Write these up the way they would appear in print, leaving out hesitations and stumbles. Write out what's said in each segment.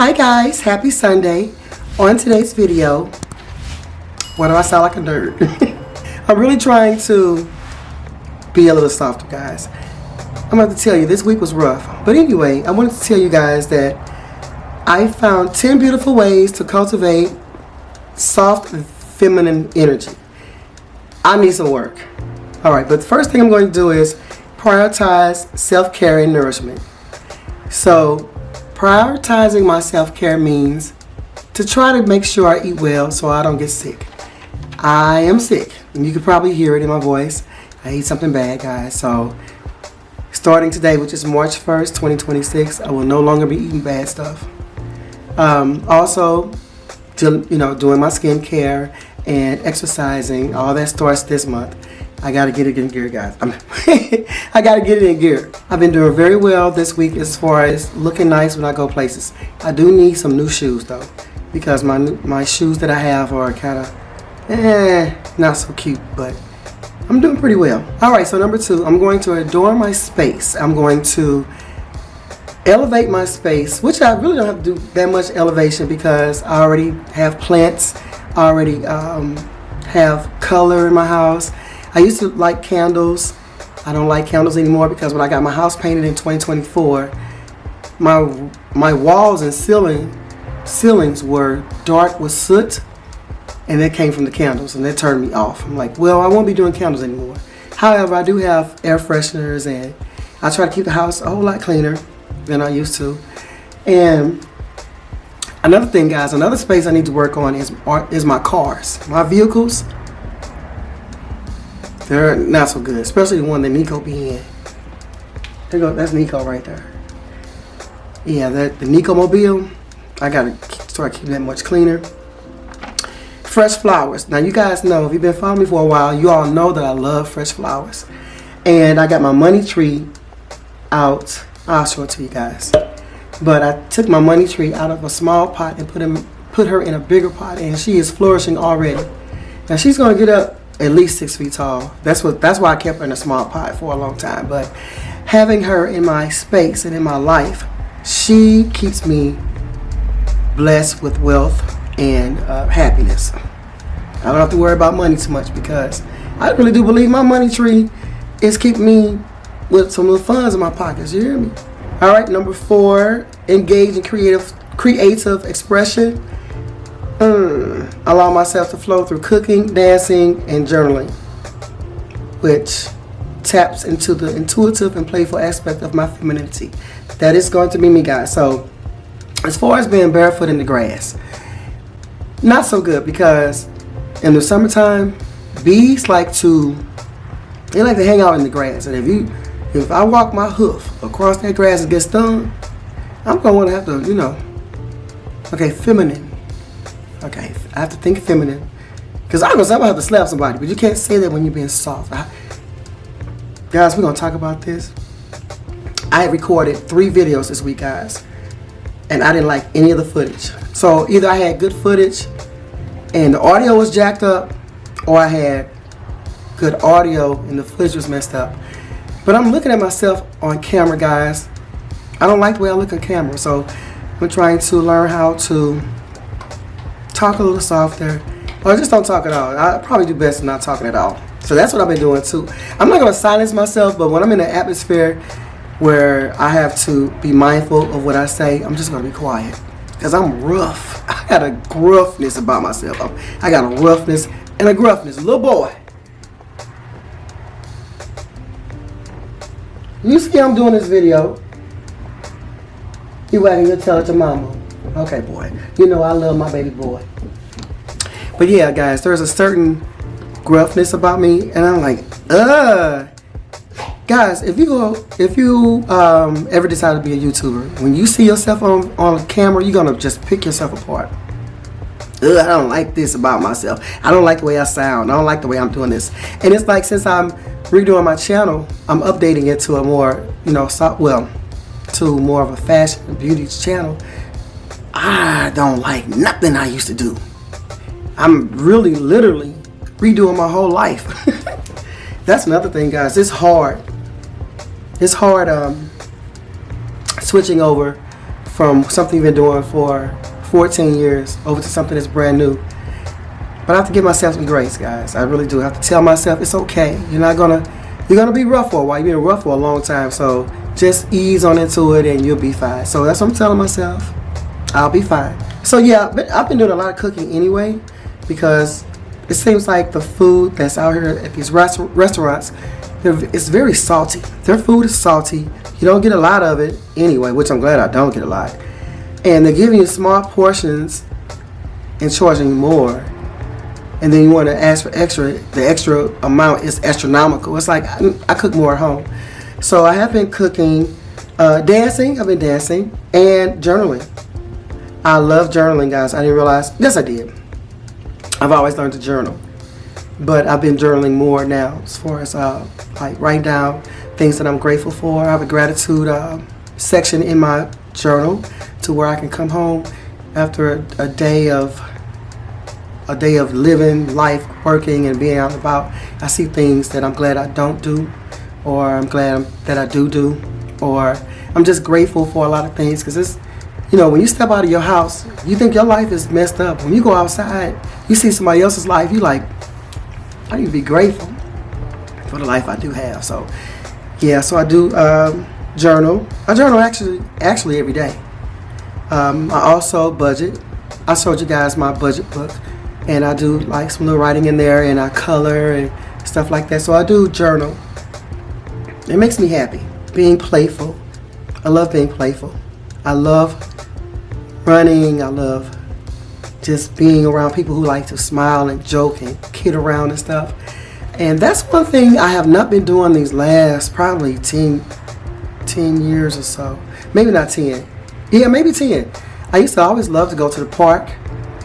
Hi guys, happy Sunday. On today's video, why do I sound like a nerd? I'm really trying to be a little softer, guys. I'm about to tell you, this week was rough. But anyway, I wanted to tell you guys that I found 10 beautiful ways to cultivate soft feminine energy. I need some work. Alright, but the first thing I'm going to do is prioritize self-care and nourishment. So, prioritizing my self-care means to try to make sure I eat well so I don't get sick. I am sick, and you can probably hear it in my voice. I ate something bad, guys. So, starting today, which is March 1st, 2026, I will no longer be eating bad stuff. Also, doing my skincare and exercising, all that starts this month. I gotta get it in gear, guys. I gotta get it in gear. I've been doing very well this week as far as looking nice when I go places. I do need some new shoes though, because my shoes that I have are kind of not so cute, but I'm doing pretty well. All right, so number 2, I'm going to adorn my space. I'm going to elevate my space, which I really don't have to do that much elevation because I already have plants. I already have color in my house. I used to like candles. I don't like candles anymore because when I got my house painted in 2024, my walls and ceilings were dark with soot, and that came from the candles, and that turned me off. I'm like, well, I won't be doing candles anymore. However, I do have air fresheners, and I try to keep the house a whole lot cleaner than I used to. And another thing, guys, another space I need to work on is my cars, my vehicles. They're not so good, especially the one that Nico be in. There you go, that's Nico right there. Yeah, the Nico mobile, I gotta start keeping that much cleaner. Fresh flowers. Now you guys know, if you've been following me for a while, you all know that I love fresh flowers. And I got my money tree out. I'll show it to you guys. But I took my money tree out of a small pot and put her in a bigger pot, and she is flourishing already. Now she's gonna get up at least 6 feet tall. That's why I kept her in a small pot for a long time. But having her in my space and in my life, she keeps me blessed with wealth and happiness. I don't have to worry about money too much because I really do believe my money tree is keeping me with some little funds in my pockets. You hear me? All right, number 4, engage in creative expression. Allow myself to flow through cooking, dancing, and journaling, which taps into the intuitive and playful aspect of my femininity. That is going to be me, guys. So, as far as being barefoot in the grass, not so good because in the summertime, bees like to hang out in the grass, and if I walk my hoof across that grass and get stung, I'm gonna want to have to, okay, feminine. Okay, I have to think feminine. Because I'm gonna have to slap somebody, but you can't say that when you're being soft. Guys, we're gonna talk about this. I recorded 3 videos this week, guys, and I didn't like any of the footage. So either I had good footage and the audio was jacked up, or I had good audio and the footage was messed up. But I'm looking at myself on camera, guys. I don't like the way I look on camera, so I'm trying to learn how to talk a little softer, or just don't talk at all. I probably do best not talking at all. So that's what I've been doing too. I'm not going to silence myself, but when I'm in an atmosphere where I have to be mindful of what I say, I'm just going to be quiet. Because I'm rough. I got a gruffness about myself. I got a roughness and a gruffness. Little boy. You see I'm doing this video. You wagging your tail at your mama. Okay, boy. You know I love my baby boy. But yeah, guys, there's a certain gruffness about me, and I'm like, guys, if you ever decide to be a YouTuber, when you see yourself on camera, you're gonna just pick yourself apart. I don't like this about myself. I don't like the way I sound. I don't like the way I'm doing this. And it's like, since I'm redoing my channel, I'm updating it to a more, to more of a fashion and beauty channel. I don't like nothing I used to do. I'm really literally redoing my whole life. That's another thing, guys. It's hard switching over from something you've been doing for 14 years over to something that's brand new. But I have to give myself some grace, guys. I really do. I have to tell myself it's okay. You're gonna be rough for a while. You've been rough for a long time, so just ease on into it and you'll be fine. So that's what I'm telling myself. I'll be fine. So yeah, I've been doing a lot of cooking anyway, because it seems like the food that's out here at these restaurants, it's very salty. Their food is salty. You don't get a lot of it anyway, which I'm glad I don't get a lot. And they're giving you small portions and charging you more. And then you want to ask for extra. The extra amount is astronomical. It's like I cook more at home. So I have been cooking, dancing. I've been dancing and journaling. I love journaling, guys. I didn't realize. Yes, I did. I've always learned to journal, but I've been journaling more now, as far as like write down things that I'm grateful for. I have a gratitude section in my journal, to where I can come home after a day of living life, working and being out and about. I see things that I'm glad I don't do, or I'm glad that I do, or I'm just grateful for a lot of things, because it's, when you step out of your house, you think your life is messed up. When you go outside, you see somebody else's life, you like, I need to be grateful for the life I do have. So yeah, so I do journal. I journal actually every day. I also budget. I showed you guys my budget book, and I do like some little writing in there, and I color and stuff like that. So I do journal. It makes me happy. Being playful. I love being playful. I love running. I love just being around people who like to smile and joke and kid around and stuff. And that's one thing I have not been doing these last probably 10 years or so. Maybe not 10. Yeah, maybe 10. I used to always love to go to the park.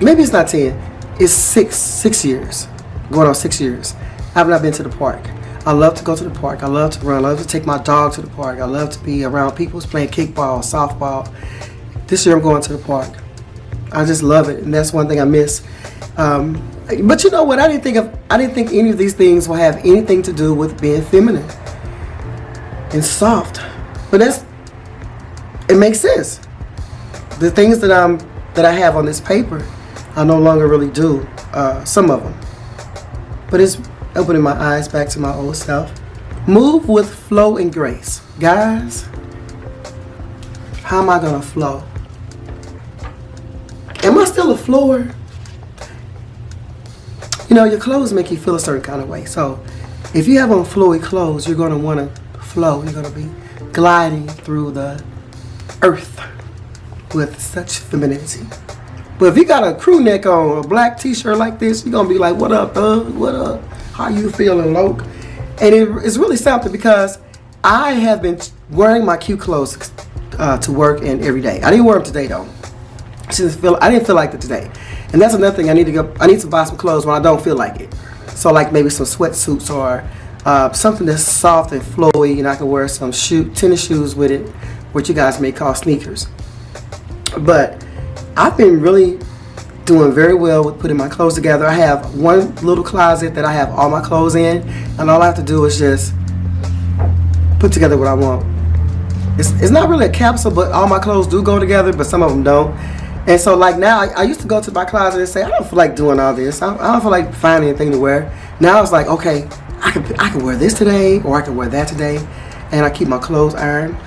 Maybe it's not 10. It's 6 years. Going on 6 years. I have not been to the park. I love to go to the park. I love to run. I love to take my dog to the park. I love to be around people who's playing kickball, softball. This year I'm going to the park. I just love it, and that's one thing I miss. But you know what? I didn't think any of these things will have anything to do with being feminine and soft. But it makes sense. The things that I have on this paper, I no longer really do. Some of them, but it's opening my eyes back to my old self. Move with flow and grace, guys. How am I gonna flow? Am I still a flower? Your clothes make you feel a certain kind of way. So if you have on flowy clothes, you're gonna want to flow. You're gonna be gliding through the earth with such femininity. But if you got a crew neck on, a black t-shirt like this, you're gonna be like, what up, thug? What up? How you feeling, Loke? And it's really something, because I have been wearing my cute clothes to work and every day. I didn't wear them today though. I didn't feel like it today. And that's another thing. I need to buy some clothes when I don't feel like it. So like maybe some sweatsuits or something that's soft and flowy, and I can wear some tennis shoes with it, which you guys may call sneakers. But I've been really doing very well with putting my clothes together. I have one little closet that I have all my clothes in, and all I have to do is just put together what I want. It's not really a capsule, but all my clothes do go together, but some of them don't. And so like now, I used to go to my closet and say, I don't feel like doing all this. I don't feel like finding anything to wear. Now it's like, okay, I can wear this today, or I can wear that today. And I keep my clothes ironed.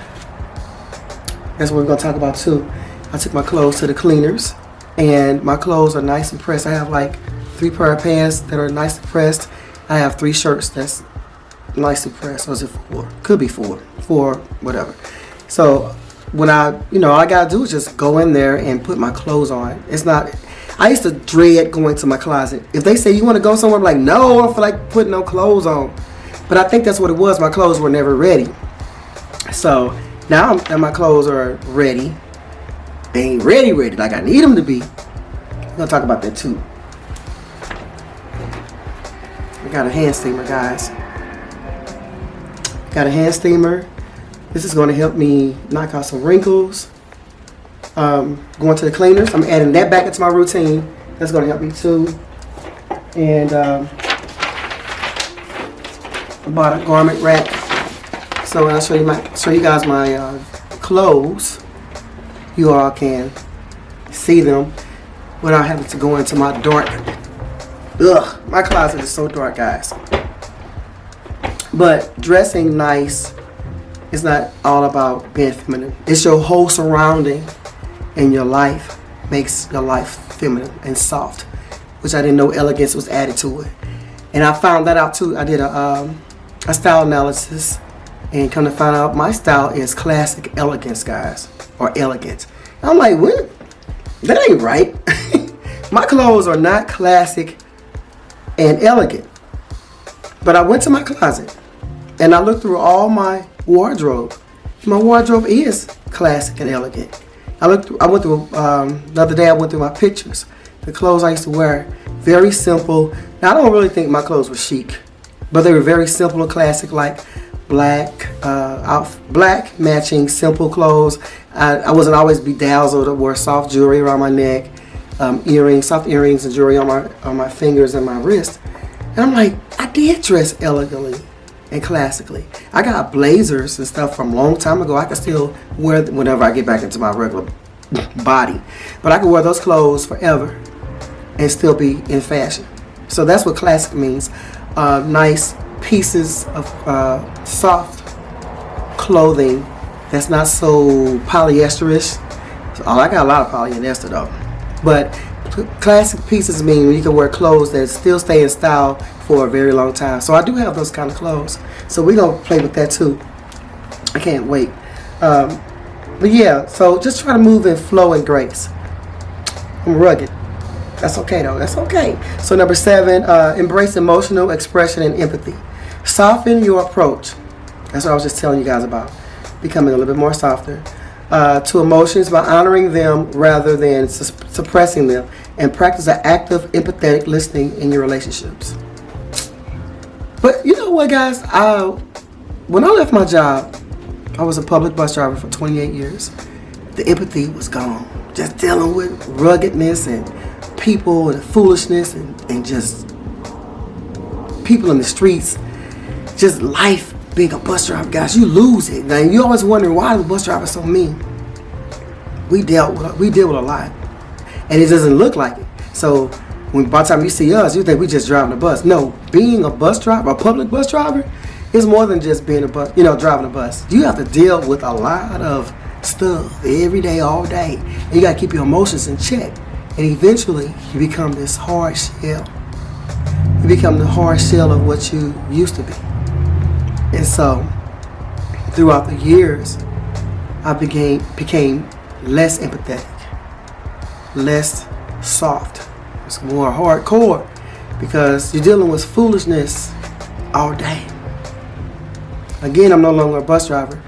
That's what we're gonna talk about too. I took my clothes to the cleaners, and my clothes are nice and pressed. I have like 3 pair of pants that are nicely pressed. I have 3 shirts that's nicely pressed. Or is it 4? Could be 4, whatever. So when all I gotta do is just go in there and put my clothes on. It's not. I used to dread going to my closet. If they say you want to go somewhere, I'm like, no, I don't feel like putting no clothes on. But I think that's what it was. My clothes were never ready. So now that my clothes are ready, they ain't ready like I need them to be. We're gonna talk about that too. I got a hand steamer, guys. Got a hand steamer. This is going to help me knock out some wrinkles. Going to the cleaners, I'm adding that back into my routine. That's going to help me too. And I bought a garment rack. So when I show you guys my clothes, you all can see them without having to go into my dark. Ugh, my closet is so dark, guys. But dressing nice is not all about being feminine. It's your whole surrounding in your life makes your life feminine and soft, which I didn't know elegance was added to it. And I found that out too. I did a style analysis, and come to find out my style is classic elegance, guys, or elegant. I'm like, what? That ain't right. My clothes are not classic and elegant. But I went to my closet and I looked through all my wardrobe. My wardrobe is classic and elegant. I went through the other day I went through my pictures. The clothes I used to wear, very simple. Now I don't really think my clothes were chic, but they were very simple and classic, like black matching simple clothes. I wasn't always bedazzled or wore soft jewelry around my neck, soft earrings and jewelry on my fingers and my wrist. And I'm like, I did dress elegantly and classically. I got blazers and stuff from a long time ago. I can still wear them whenever I get back into my regular body. But I can wear those clothes forever and still be in fashion. So that's what classic means. Nice pieces of soft clothing that's not so polyesterish. So, I got a lot of polyester though. But classic pieces mean you can wear clothes that still stay in style for a very long time. So I do have those kind of clothes. So we're going to play with that too. I can't wait. But yeah, so just try to move in flow and grace. I'm rugged. That's okay though. That's okay. So number 7, embrace emotional expression and empathy. Soften your approach. That's what I was just telling you guys about. Becoming a little bit more softer. To emotions by honoring them rather than suppressing them, and practice an active, empathetic listening in your relationships. But you know what, guys? When I left my job, I was a public bus driver for 28 years. The empathy was gone. Just dealing with ruggedness and people and foolishness and just people in the streets. Just life. Being a bus driver, guys, you lose it. Now you always wondering why the bus driver so mean. We deal with a lot, and it doesn't look like it. So by the time you see us, you think we just driving a bus. No, being a bus driver, a public bus driver, is more than just being driving a bus. You have to deal with a lot of stuff every day, all day. And you got to keep your emotions in check, and eventually you become this hard shell. You become the hard shell of what you used to be. And so, throughout the years, I became less empathetic, less soft. It's more hardcore because you're dealing with foolishness all day. Again, I'm no longer a bus driver,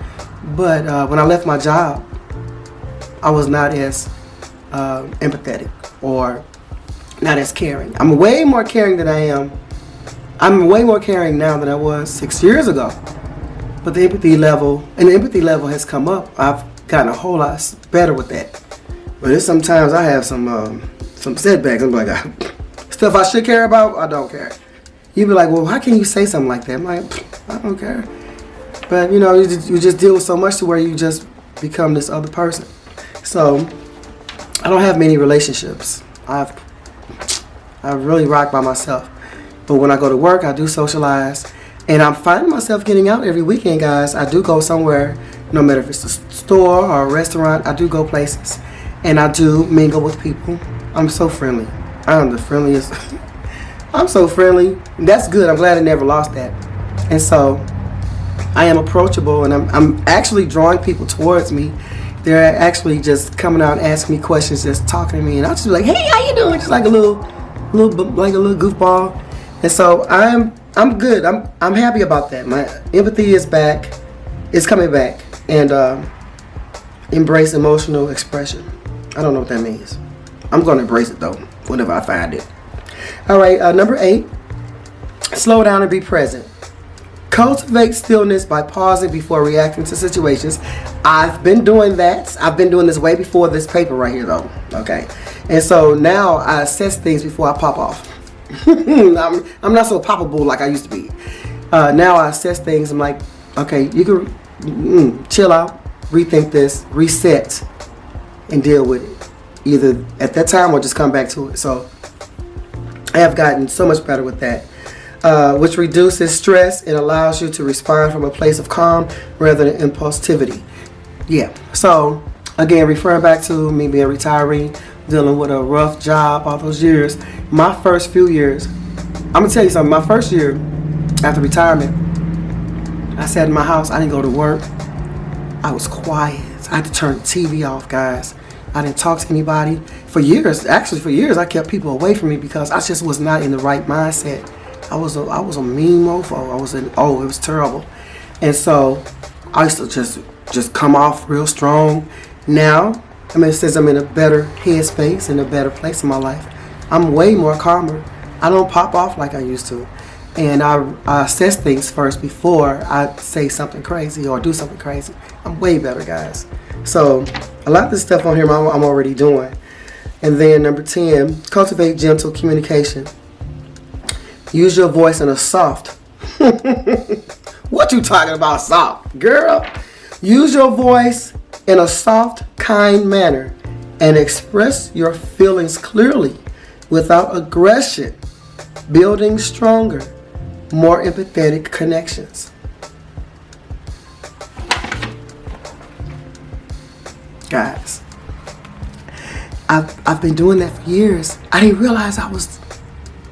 but when I left my job, I was not as empathetic or not as caring. I'm way more caring than I am. I'm way more caring now than I was 6 years ago. But the empathy level has come up. I've gotten a whole lot better with that. But sometimes I have some setbacks. I'm like, stuff I should care about, I don't care. You be like, well, how can you say something like that? I'm like, I don't care. But you just deal with so much to where you just become this other person. So I don't have many relationships. I really rock by myself. But when I go to work, I do socialize. And I'm finding myself getting out every weekend, guys. I do go somewhere, no matter if it's a store or a restaurant, I do go places. And I do mingle with people. I'm so friendly. I am the friendliest. I'm so friendly. That's good. I'm glad I never lost that. And so I am approachable, and I'm actually drawing people towards me. They're actually just coming out and asking me questions, just talking to me. And I'll just be like, hey, how you doing? Just like a little goofball. And so I'm good. I'm happy about that. My empathy is back. It's coming back. And embrace emotional expression. I don't know what that means. I'm going to embrace it though, whenever I find it. All right, number 8. Slow down and be present. Cultivate stillness by pausing before reacting to situations. I've been doing that. I've been doing this way before this paper right here though. Okay. And so now I assess things before I pop off. I'm not so poppable like I used to be. Now I assess things. I'm like, okay, you can chill out, rethink this, reset, and deal with it, either at that time or just come back to it. So I have gotten so much better with that, which reduces stress and allows you to respond from a place of calm rather than impulsivity. Yeah, so again, referring back to me being a retiree, dealing with a rough job all those years, my first few years, I'm going to tell you something, my first year after retirement, I sat in my house, I didn't go to work, I was quiet, I had to turn the TV off, guys. I didn't talk to anybody. For years, I kept people away from me because I just was not in the right mindset. I was a mean mofo. It was terrible. And so I used to just come off real strong. Now, since I'm in a better headspace, in a better place in my life, I'm way more calmer. I don't pop off like I used to. And I assess things first before I say something crazy or do something crazy. I'm way better, guys. So a lot of this stuff on here I'm already doing. And then number 10, cultivate gentle communication. Use your voice in a soft. What you talking about, soft, girl? Use your voice in a soft, kind manner and express your feelings clearly without aggression, building stronger, more empathetic connections. Guys, I've been doing that for years. I didn't realize I was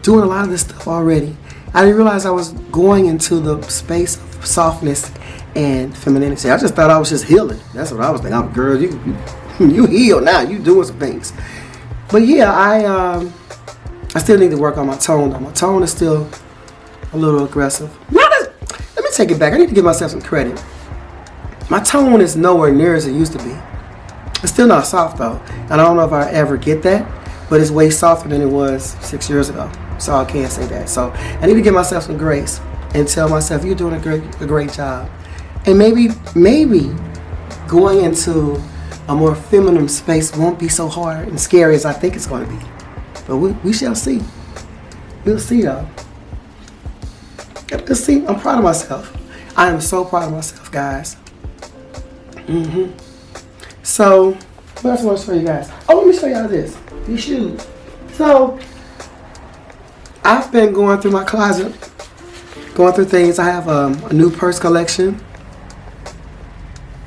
doing a lot of this stuff already. I didn't realize I was going into the space of softness and femininity. I just thought I was just healing. That's what I was thinking. Girl, you heal now. You doing some things. But yeah, I still need to work on my tone. My tone is still a little aggressive. Let me take it back. I need to give myself some credit. My tone is nowhere near as it used to be. It's still not soft though. And I don't know if I ever get that, but it's way softer than it was 6 years ago. So I can't say that. So I need to give myself some grace and tell myself, you're doing a great job. And maybe going into a more feminine space won't be so hard and scary as I think it's going to be. But we shall see. We'll see though. Let's see. I'm proud of myself. I am so proud of myself, guys. So, what else I want to show you guys? Oh, let me show y'all this. These shoes. So, I've been going through my closet, going through things. I have a new purse collection.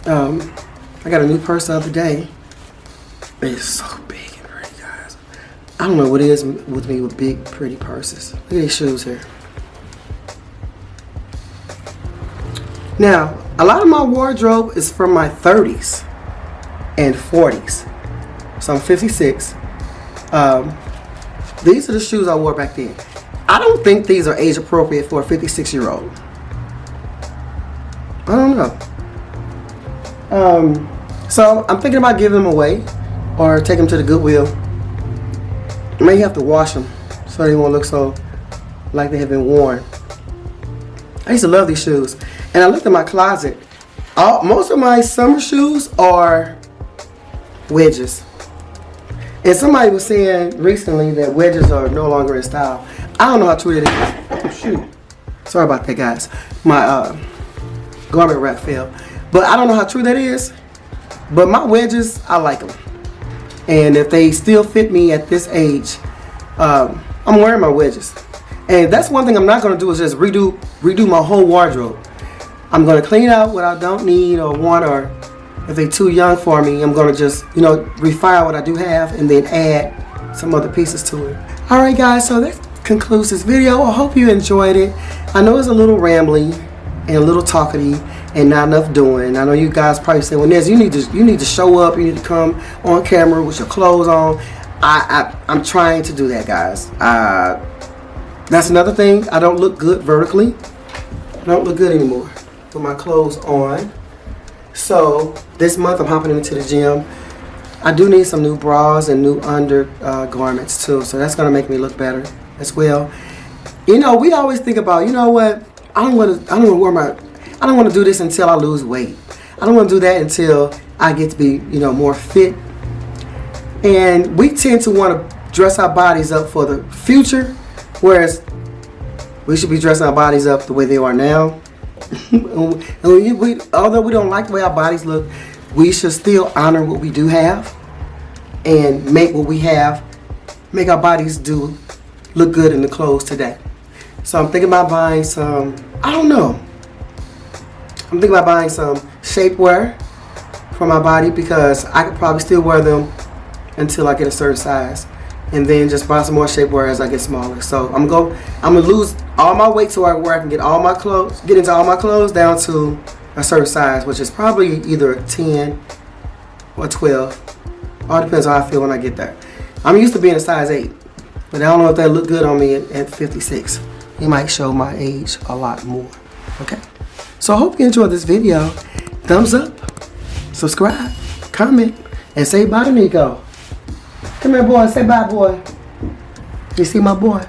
I got a new purse the other day. It's so big and pretty, guys. I don't know what it is with me with big, pretty purses. Look at these shoes here. Now, a lot of my wardrobe is from my 30s and 40s. So I'm 56. These are the shoes I wore back then. I don't think these are age appropriate for a 56-year-old. I don't know. So I'm thinking about giving them away or take them to the Goodwill. I may have to wash them so they won't look so like they have been worn. I used to love these shoes. And I looked at my closet. Most of my summer shoes are wedges. And somebody was saying recently that wedges are no longer in style. I don't know how true it is. Oh, shoot. Sorry about that, guys. My garment wrap fell. But I don't know how true that is. But my wedges, I like them. And if they still fit me at this age, I'm wearing my wedges. And that's one thing I'm not going to do is just redo my whole wardrobe. I'm going to clean out what I don't need or want, or if they're too young for me, I'm going to just, refine what I do have and then add some other pieces to it. Alright guys, so that concludes this video. I hope you enjoyed it. I know it's a little rambly and a little talkative and not enough doing. I know you guys probably say, well, Nez, you need to show up, you need to come on camera with your clothes on. I'm trying to do that, guys. That's another thing. I don't look good vertically. I don't look good anymore with my clothes on. So this month I'm hopping into the gym. I do need some new bras and new undergarments too. So that's gonna make me look better as well. We always think about, what? I don't want to do this until I lose weight. I don't want to do that until I get to be, more fit. And we tend to want to dress our bodies up for the future, whereas we should be dressing our bodies up the way they are now. Although we don't like the way our bodies look, we should still honor what we do have and make what we have, make our bodies look good in the clothes today. So I'm thinking about buying some, I don't know. I'm thinking about buying some shapewear for my body because I could probably still wear them until I get a certain size. And then just buy some more shapewear as I get smaller. So I'm gonna lose all my weight to where I can get into all my clothes down to a certain size, which is probably either 10 or 12. All depends on how I feel when I get there. I'm used to being a size 8, but I don't know if that look good on me at 56. It might show my age a lot more. Okay. So I hope you enjoyed this video. Thumbs up, subscribe, comment, and say bye to Nico. Come here, boy. Say bye, boy. You see my boy?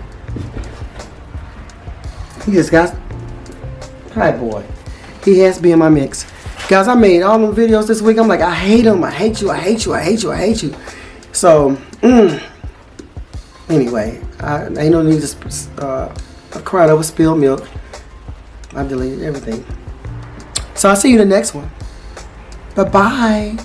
He just got... Hi, boy. He has to be in my mix. Guys, I made all them videos this week. I'm like, I hate him. I hate you. I hate you. I hate you. I hate you. So, anyway, ain't no need to cry over spilled milk. I deleted everything. So I'll see you in the next one. Bye-bye.